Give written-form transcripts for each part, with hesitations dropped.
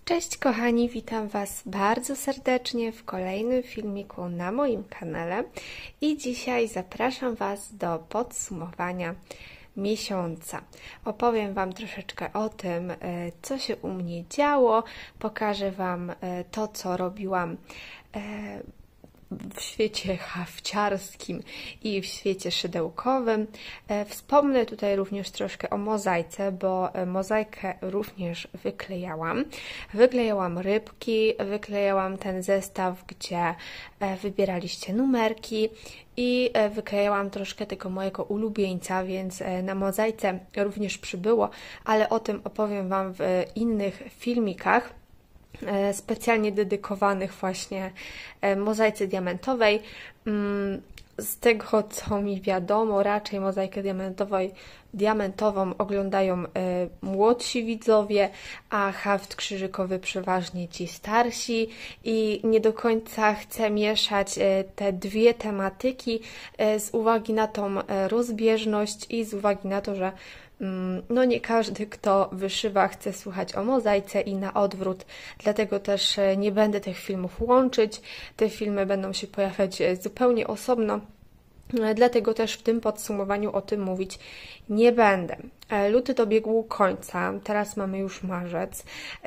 Cześć kochani, witam Was bardzo serdecznie w kolejnym filmiku na moim kanale i dzisiaj zapraszam Was do podsumowania miesiąca. Opowiem Wam troszeczkę o tym, co się u mnie działo, pokażę Wam to, co robiłam w świecie hafciarskim i w świecie szydełkowym. Wspomnę tutaj również troszkę o mozaice, bo mozaikę również wyklejałam. Wyklejałam rybki, wyklejałam ten zestaw, gdzie wybieraliście numerki i wyklejałam troszkę tego mojego ulubieńca, więc na mozaice również przybyło, ale o tym opowiem Wam w innych filmikach specjalnie dedykowanych właśnie mozaice diamentowej. Z tego, co mi wiadomo, raczej mozaikę diamentową oglądają młodsi widzowie, a haft krzyżykowy przeważnie ci starsi i nie do końca chcę mieszać te dwie tematyki z uwagi na tą rozbieżność i z uwagi na to, że no nie każdy, kto wyszywa, chce słuchać o mozaice i na odwrót, dlatego też nie będę tych filmów łączyć. Te filmy będą się pojawiać zupełnie osobno, dlatego też w tym podsumowaniu o tym mówić nie będę. Luty dobiegł końca, teraz mamy już marzec,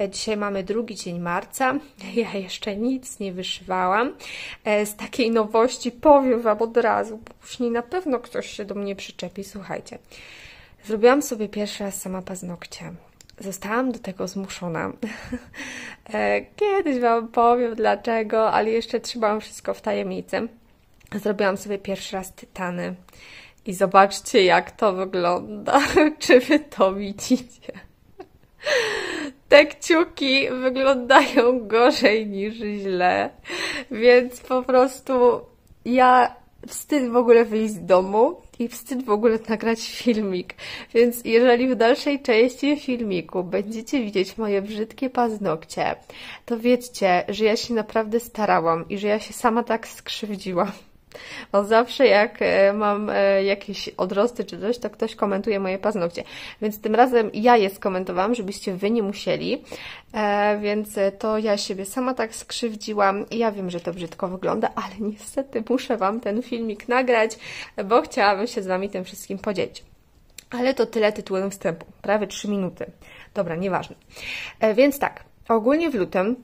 dzisiaj mamy drugi dzień marca, ja jeszcze nic nie wyszywałam. Z takiej nowości powiem Wam od razu, bo później na pewno ktoś się do mnie przyczepi. Słuchajcie, zrobiłam sobie pierwszy raz sama paznokcie. Zostałam do tego zmuszona. Kiedyś Wam powiem dlaczego, ale jeszcze trzymałam wszystko w tajemnicy. Zrobiłam sobie pierwszy raz tytany i zobaczcie, jak to wygląda. Czy Wy to widzicie? Te kciuki wyglądają gorzej niż źle, więc po prostu wstyd w ogóle wyjść z domu i wstyd w ogóle nagrać filmik. Więc jeżeli w dalszej części filmiku będziecie widzieć moje brzydkie paznokcie, to wiedzcie, że ja się naprawdę starałam i że ja się sama tak skrzywdziłam. Bo zawsze jak mam jakieś odrosty czy coś, to ktoś komentuje moje paznokcie. Więc tym razem ja je skomentowałam, żebyście Wy nie musieli. Więc to ja siebie sama tak skrzywdziłam. I ja wiem, że to brzydko wygląda, ale niestety muszę Wam ten filmik nagrać, bo chciałabym się z Wami tym wszystkim podzielić. Ale to tyle tytułem wstępu. Prawie 3 minuty. Dobra, nieważne. Więc tak, ogólnie w lutym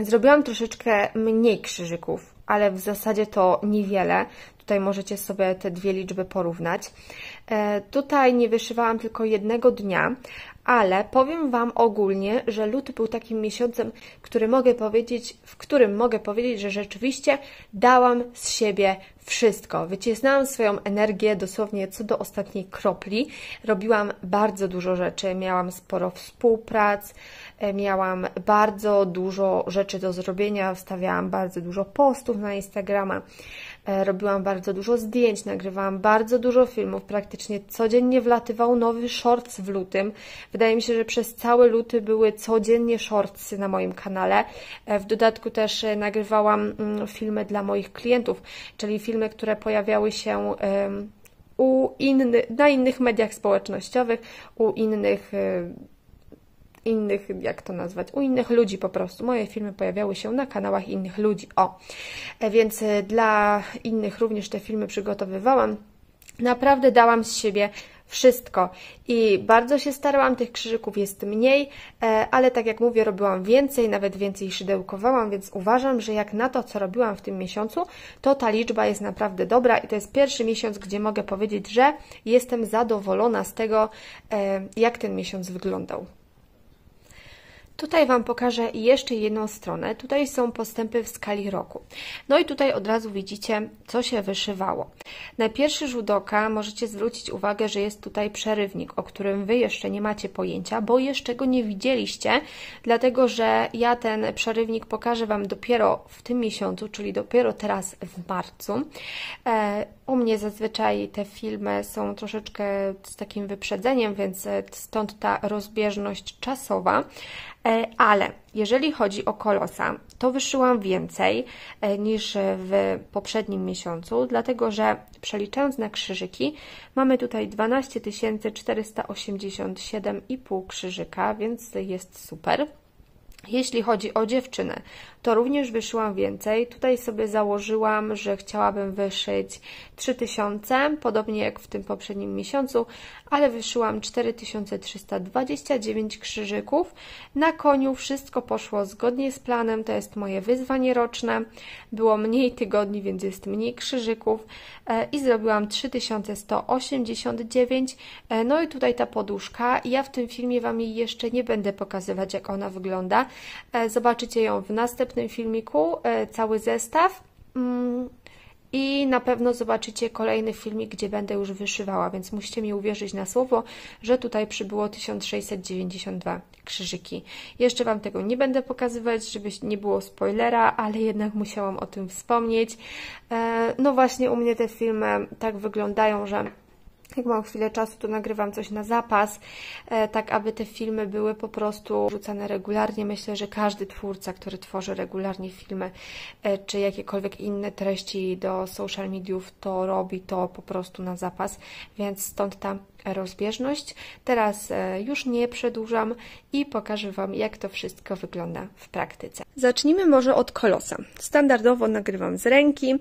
zrobiłam troszeczkę mniej krzyżyków, ale w zasadzie to niewiele. Tutaj możecie sobie te dwie liczby porównać. Tutaj nie wyszywałam tylko jednego dnia, ale powiem Wam ogólnie, że luty był takim miesiącem, w którym mogę powiedzieć, że rzeczywiście dałam z siebie wszystko. Wycisnęłam swoją energię dosłownie co do ostatniej kropli. Robiłam bardzo dużo rzeczy, miałam sporo współprac, miałam bardzo dużo rzeczy do zrobienia, wstawiałam bardzo dużo postów na Instagrama, robiłam bardzo dużo zdjęć, nagrywałam bardzo dużo filmów, praktycznie codziennie wlatywał nowy shorts w lutym. Wydaje mi się, że przez cały luty były codziennie shortsy na moim kanale. W dodatku też nagrywałam filmy dla moich klientów, czyli filmy, które pojawiały się na innych mediach społecznościowych, u innych, jak to nazwać, u innych ludzi po prostu. Moje filmy pojawiały się na kanałach innych ludzi. Więc dla innych również te filmy przygotowywałam. Naprawdę dałam z siebie wszystko i bardzo się starałam, tych krzyżyków jest mniej, ale tak jak mówię, robiłam więcej, nawet więcej szydełkowałam, więc uważam, że jak na to, co robiłam w tym miesiącu, to ta liczba jest naprawdę dobra i to jest pierwszy miesiąc, gdzie mogę powiedzieć, że jestem zadowolona z tego, jak ten miesiąc wyglądał. Tutaj Wam pokażę jeszcze jedną stronę. Tutaj są postępy w skali roku. No i tutaj od razu widzicie, co się wyszywało. Na pierwszy rzut oka możecie zwrócić uwagę, że jest tutaj przerywnik, o którym Wy jeszcze nie macie pojęcia, bo jeszcze go nie widzieliście, dlatego że ja ten przerywnik pokażę Wam dopiero w tym miesiącu, czyli dopiero teraz w marcu. U mnie zazwyczaj te filmy są troszeczkę z takim wyprzedzeniem, więc stąd ta rozbieżność czasowa. Ale jeżeli chodzi o kolosa, to wyszyłam więcej niż w poprzednim miesiącu, dlatego że przeliczając na krzyżyki, mamy tutaj 12 487,5 krzyżyka, więc jest super. Jeśli chodzi o dziewczynę, to również wyszyłam więcej. Tutaj sobie założyłam, że chciałabym wyszyć 3000, podobnie jak w tym poprzednim miesiącu, ale wyszyłam 4329 krzyżyków. Na koniu wszystko poszło zgodnie z planem, to jest moje wyzwanie roczne. Było mniej tygodni, więc jest mniej krzyżyków i zrobiłam 3189. No i tutaj ta poduszka. Ja w tym filmie Wam jej jeszcze nie będę pokazywać, jak ona wygląda. Zobaczycie ją w następnym filmiku, cały zestaw. I na pewno zobaczycie kolejny filmik, gdzie będę już wyszywała, więc musicie mi uwierzyć na słowo, że tutaj przybyło 1692 krzyżyki. Jeszcze Wam tego nie będę pokazywać, żeby nie było spoilera, ale jednak musiałam o tym wspomnieć. No właśnie u mnie te filmy tak wyglądają, że jak mam chwilę czasu, to nagrywam coś na zapas, tak aby te filmy były po prostu rzucane regularnie. Myślę, że każdy twórca, który tworzy regularnie filmy, czy jakiekolwiek inne treści do social mediów, to robi to po prostu na zapas, więc stąd ta rozbieżność. Teraz już nie przedłużam i pokażę Wam, jak to wszystko wygląda w praktyce. Zacznijmy może od kolosa. Standardowo nagrywam z ręki.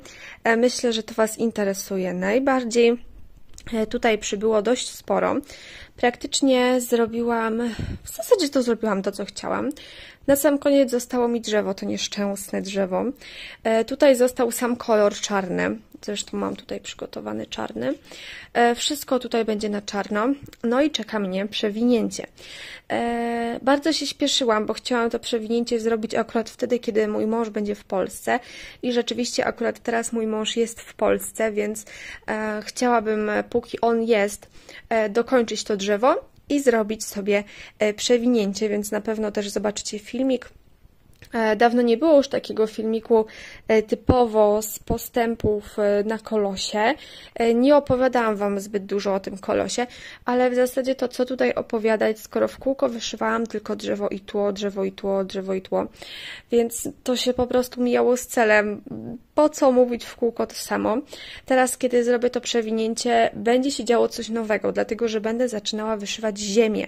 Myślę, że to Was interesuje najbardziej. Tutaj przybyło dość sporo. Praktycznie w zasadzie to zrobiłam to, co chciałam. Na sam koniec zostało mi drzewo, to nieszczęsne drzewo. Tutaj został sam kolor czarny. Zresztą mam tutaj przygotowany czarny. Wszystko tutaj będzie na czarno. No i czeka mnie przewinięcie. Bardzo się śpieszyłam, bo chciałam to przewinięcie zrobić akurat wtedy, kiedy mój mąż będzie w Polsce. I rzeczywiście akurat teraz mój mąż jest w Polsce, więc chciałabym, póki on jest, dokończyć to drzewo i zrobić sobie przewinięcie, więc na pewno też zobaczycie filmik. Dawno nie było już takiego filmiku typowo z postępów na kolosie. Nie opowiadałam Wam zbyt dużo o tym kolosie, ale w zasadzie to, co tutaj opowiadać, skoro w kółko wyszywałam tylko drzewo i tło, drzewo i tło, drzewo i tło, więc to się po prostu mijało z celem. Po co mówić w kółko to samo? Teraz, kiedy zrobię to przewinięcie, będzie się działo coś nowego, dlatego, że będę zaczynała wyszywać ziemię,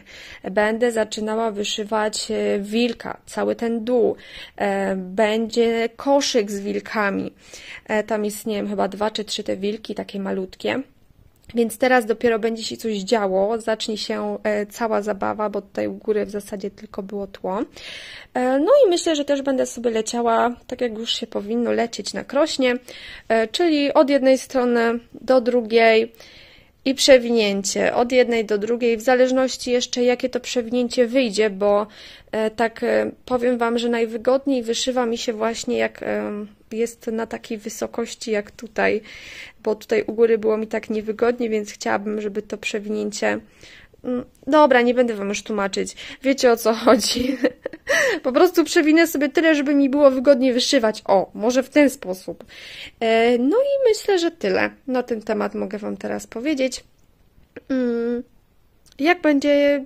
będę zaczynała wyszywać wilka, cały ten dół, będzie koszyk z wilkami. Tam jest, nie wiem, chyba 2 czy 3 te wilki, takie malutkie. Więc teraz dopiero będzie się coś działo, zacznie się cała zabawa, bo tutaj u góry w zasadzie tylko było tło. No i myślę, że też będę sobie leciała, tak jak już się powinno lecieć na krośnie, czyli od jednej strony do drugiej i przewinięcie od jednej do drugiej, w zależności jeszcze jakie to przewinięcie wyjdzie, bo tak powiem Wam, że najwygodniej wyszywa mi się właśnie jak jest na takiej wysokości jak tutaj, bo tutaj u góry było mi tak niewygodnie, więc chciałabym, żeby to przewinięcie... Dobra, nie będę Wam już tłumaczyć. Wiecie, o co chodzi. Po prostu przewinę sobie tyle, żeby mi było wygodniej wyszywać. O, może w ten sposób. No i myślę, że tyle. Na ten temat mogę Wam teraz powiedzieć. Jak będzie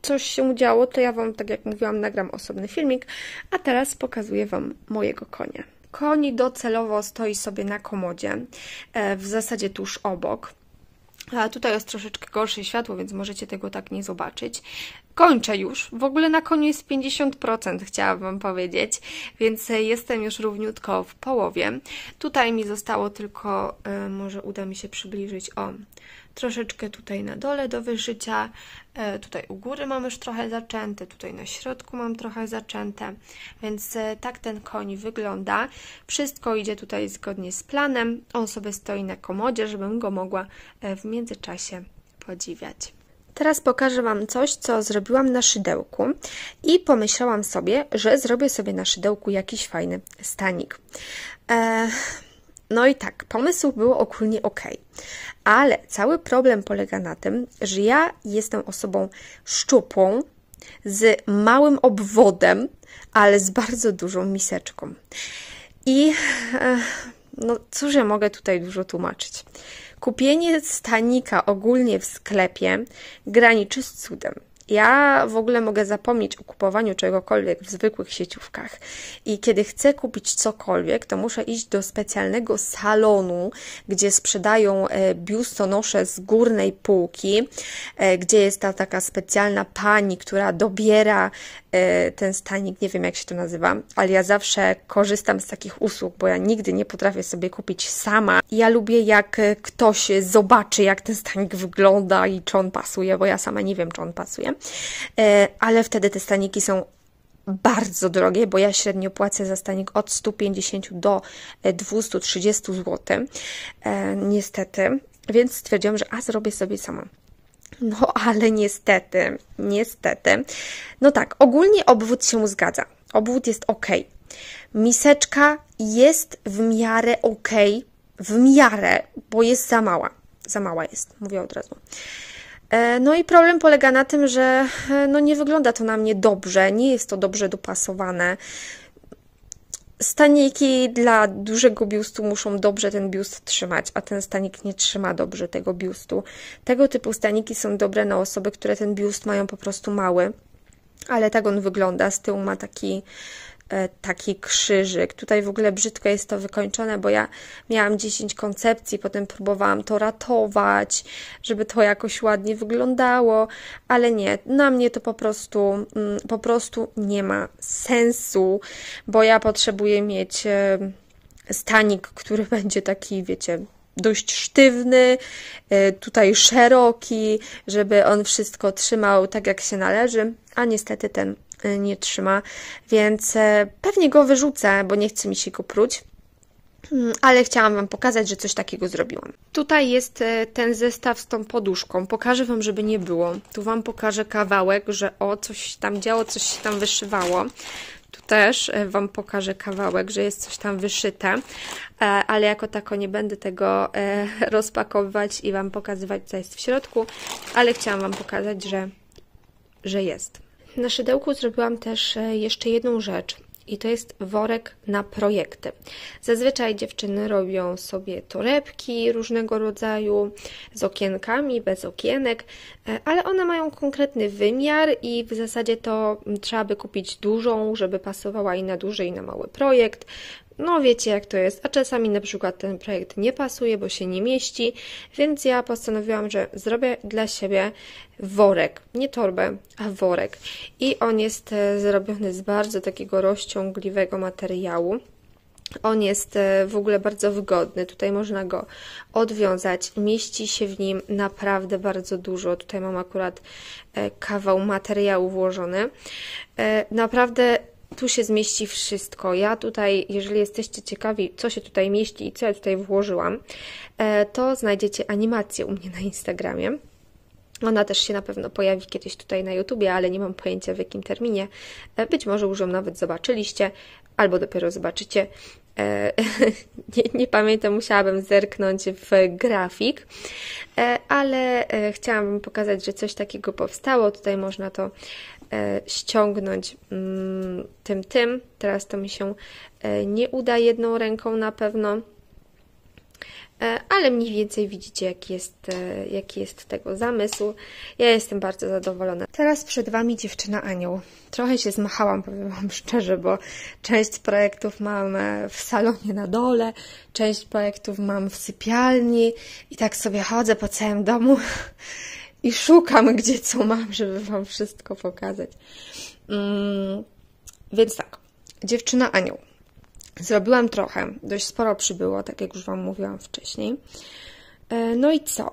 coś się działo, to ja Wam, tak jak mówiłam, nagram osobny filmik, a teraz pokazuję Wam mojego konia. Koń docelowo stoi sobie na komodzie, w zasadzie tuż obok. A tutaj jest troszeczkę gorsze światło, więc możecie tego tak nie zobaczyć. Kończę już. W ogóle na koniu jest 50%, chciałabym Wam powiedzieć, więc jestem już równiutko w połowie. Tutaj mi zostało tylko, może uda mi się przybliżyć, troszeczkę tutaj na dole do wyszycia. Tutaj u góry mam już trochę zaczęte, tutaj na środku mam trochę zaczęte, więc tak ten koń wygląda. Wszystko idzie tutaj zgodnie z planem. On sobie stoi na komodzie, żebym go mogła w międzyczasie podziwiać. Teraz pokażę Wam coś, co zrobiłam na szydełku i pomyślałam sobie, że zrobię sobie na szydełku jakiś fajny stanik. No i tak, pomysł był ogólnie ok, ale cały problem polega na tym, że ja jestem osobą szczupłą, z małym obwodem, ale z bardzo dużą miseczką. I no cóż ja mogę tutaj dużo tłumaczyć. Kupienie stanika ogólnie w sklepie graniczy z cudem. Ja w ogóle mogę zapomnieć o kupowaniu czegokolwiek w zwykłych sieciówkach i kiedy chcę kupić cokolwiek, to muszę iść do specjalnego salonu, gdzie sprzedają biustonosze z górnej półki, gdzie jest ta taka specjalna pani, która dobiera ten stanik, nie wiem jak się to nazywa, ale ja zawsze korzystam z takich usług, bo ja nigdy nie potrafię sobie kupić sama. Ja lubię, jak ktoś zobaczy, jak ten stanik wygląda i czy on pasuje, bo ja sama nie wiem, czy on pasuje, ale wtedy te staniki są bardzo drogie, bo ja średnio płacę za stanik od 150 do 230 zł, niestety, więc stwierdziłam, że zrobię sobie sama. No, ale niestety, no tak, ogólnie obwód się zgadza, obwód jest ok, miseczka jest w miarę ok, bo jest za mała jest, mówię od razu. No i problem polega na tym, że no nie wygląda to na mnie dobrze, nie jest to dobrze dopasowane. Staniki dla dużego biustu muszą dobrze ten biust trzymać, a ten stanik nie trzyma dobrze tego biustu. Tego typu staniki są dobre na osoby, które ten biust mają po prostu mały, ale tak on wygląda. Z tyłu ma taki krzyżyk. Tutaj w ogóle brzydko jest to wykończone, bo ja miałam 10 koncepcji, potem próbowałam to ratować, żeby to jakoś ładnie wyglądało, ale nie, na mnie to po prostu nie ma sensu, bo ja potrzebuję mieć stanik, który będzie taki, wiecie, dość sztywny, tutaj szeroki, żeby on wszystko trzymał tak jak się należy, a niestety ten nie trzyma, więc pewnie go wyrzucę, bo nie chce mi się go pruć, ale chciałam Wam pokazać, że coś takiego zrobiłam. Tutaj jest ten zestaw z tą poduszką. Pokażę Wam, żeby nie było. Tu Wam pokażę kawałek, że coś się tam działo, coś się tam wyszywało. Tu też Wam pokażę kawałek, że jest coś tam wyszyte, ale jako tako nie będę tego rozpakowywać i Wam pokazywać, co jest w środku, ale chciałam Wam pokazać, że jest. Na szydełku zrobiłam też jeszcze jedną rzecz i to jest worek na projekty. Zazwyczaj dziewczyny robią sobie torebki różnego rodzaju z okienkami, bez okienek, ale one mają konkretny wymiar i w zasadzie to trzeba by kupić dużą, żeby pasowała i na duży i na mały projekt. No wiecie jak to jest, a czasami na przykład ten projekt nie pasuje, bo się nie mieści, więc ja postanowiłam, że zrobię dla siebie worek, nie torbę, a worek. I on jest zrobiony z bardzo takiego rozciągliwego materiału. On jest w ogóle bardzo wygodny, tutaj można go odwiązać, mieści się w nim naprawdę bardzo dużo. Tutaj mam akurat kawał materiału włożony. Naprawdę tu się zmieści wszystko. Ja tutaj, jeżeli jesteście ciekawi, co się tutaj mieści i co ja tutaj włożyłam, to znajdziecie animację u mnie na Instagramie. Ona też się na pewno pojawi kiedyś tutaj na YouTubie, ale nie mam pojęcia w jakim terminie. Być może już ją nawet zobaczyliście, albo dopiero zobaczycie. Nie pamiętam, musiałabym zerknąć w grafik, ale chciałam Wam pokazać, że coś takiego powstało. Tutaj można to ściągnąć tym. Teraz to mi się nie uda jedną ręką na pewno, ale mniej więcej widzicie, jaki jest tego zamysł. Ja jestem bardzo zadowolona. Teraz przed Wami dziewczyna anioł. Trochę się zmachałam, powiem Wam szczerze, bo część projektów mam w salonie na dole, część projektów mam w sypialni i tak sobie chodzę po całym domu i szukam, gdzie co mam, żeby Wam wszystko pokazać. Więc tak, dziewczyna anioł. Zrobiłam trochę, dość sporo przybyło, tak jak już Wam mówiłam wcześniej. No i co?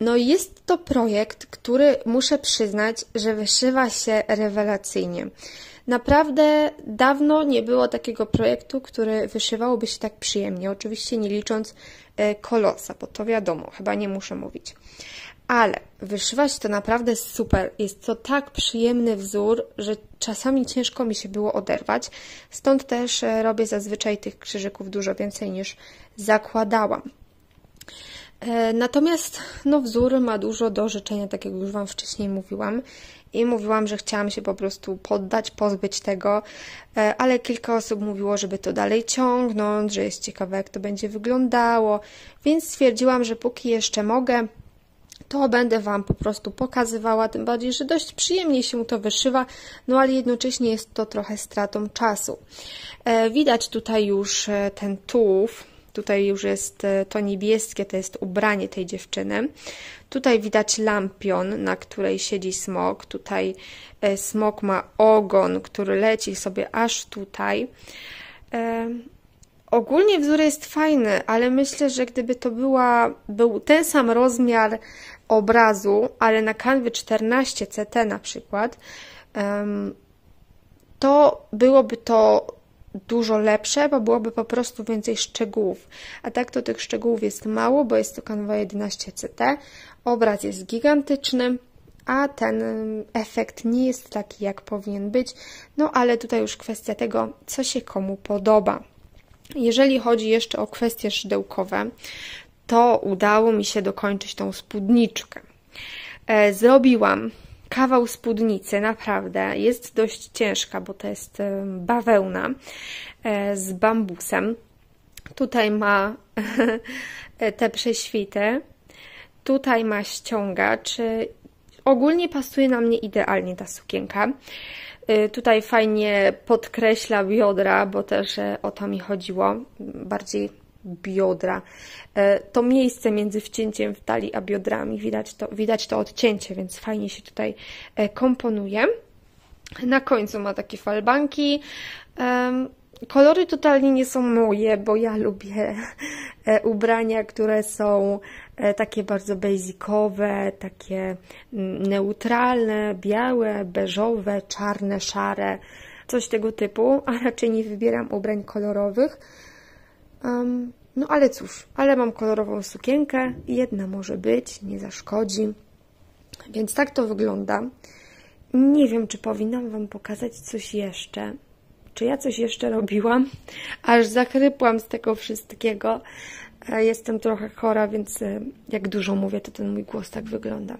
No jest to projekt, który muszę przyznać, że wyszywa się rewelacyjnie. Naprawdę dawno nie było takiego projektu, który wyszywałoby się tak przyjemnie. Oczywiście nie licząc kolosa, bo to wiadomo, chyba nie muszę mówić. Ale wyszywa się to naprawdę super. Jest to tak przyjemny wzór, że czasami ciężko mi się było oderwać. Stąd też robię zazwyczaj tych krzyżyków dużo więcej niż zakładałam. Natomiast no, wzór ma dużo do życzenia, tak jak już Wam wcześniej mówiłam. I mówiłam, że chciałam się po prostu poddać, pozbyć tego, ale kilka osób mówiło, żeby to dalej ciągnąć, że jest ciekawe, jak to będzie wyglądało. Więc stwierdziłam, że póki jeszcze mogę, to będę Wam po prostu pokazywała, tym bardziej, że dość przyjemnie się to wyszywa, no ale jednocześnie jest to trochę stratą czasu. Widać tutaj już ten tułów, Tutaj już jest to niebieskie, to jest ubranie tej dziewczyny. Tutaj widać lampion, na której siedzi smok. Tutaj smok ma ogon, który leci sobie aż tutaj. Ogólnie wzór jest fajny, ale myślę, że gdyby to był ten sam rozmiar obrazu, ale na kanwie 14 CT na przykład, to byłoby to dużo lepsze, bo byłoby po prostu więcej szczegółów. A tak to tych szczegółów jest mało, bo jest to kanwa 11 CT. Obraz jest gigantyczny, a ten efekt nie jest taki, jak powinien być. No ale tutaj już kwestia tego, co się komu podoba. Jeżeli chodzi jeszcze o kwestie szydełkowe, to udało mi się dokończyć tą spódniczkę. Zrobiłam kawał spódnicy, naprawdę. Jest dość ciężka, bo to jest bawełna z bambusem. Tutaj ma te prześwity. Tutaj ma ściągacz. Ogólnie pasuje na mnie idealnie ta sukienka. Tutaj fajnie podkreśla biodra, bo też o to mi chodziło. Bardziej biodra. To miejsce między wcięciem w talii a biodrami, widać to odcięcie, więc fajnie się tutaj komponuje. Na końcu ma takie falbanki. Kolory totalnie nie są moje, bo ja lubię ubrania, które są takie bardzo basicowe, takie neutralne, białe, beżowe, czarne, szare, coś tego typu, a raczej nie wybieram ubrań kolorowych. No ale cóż, ale mam kolorową sukienkę, jedna może być, nie zaszkodzi. Więc tak to wygląda. Nie wiem, czy powinnam Wam pokazać coś jeszcze. Czy ja coś jeszcze robiłam? Aż zachrypłam z tego wszystkiego. Jestem trochę chora, więc jak dużo mówię, to ten mój głos tak wygląda.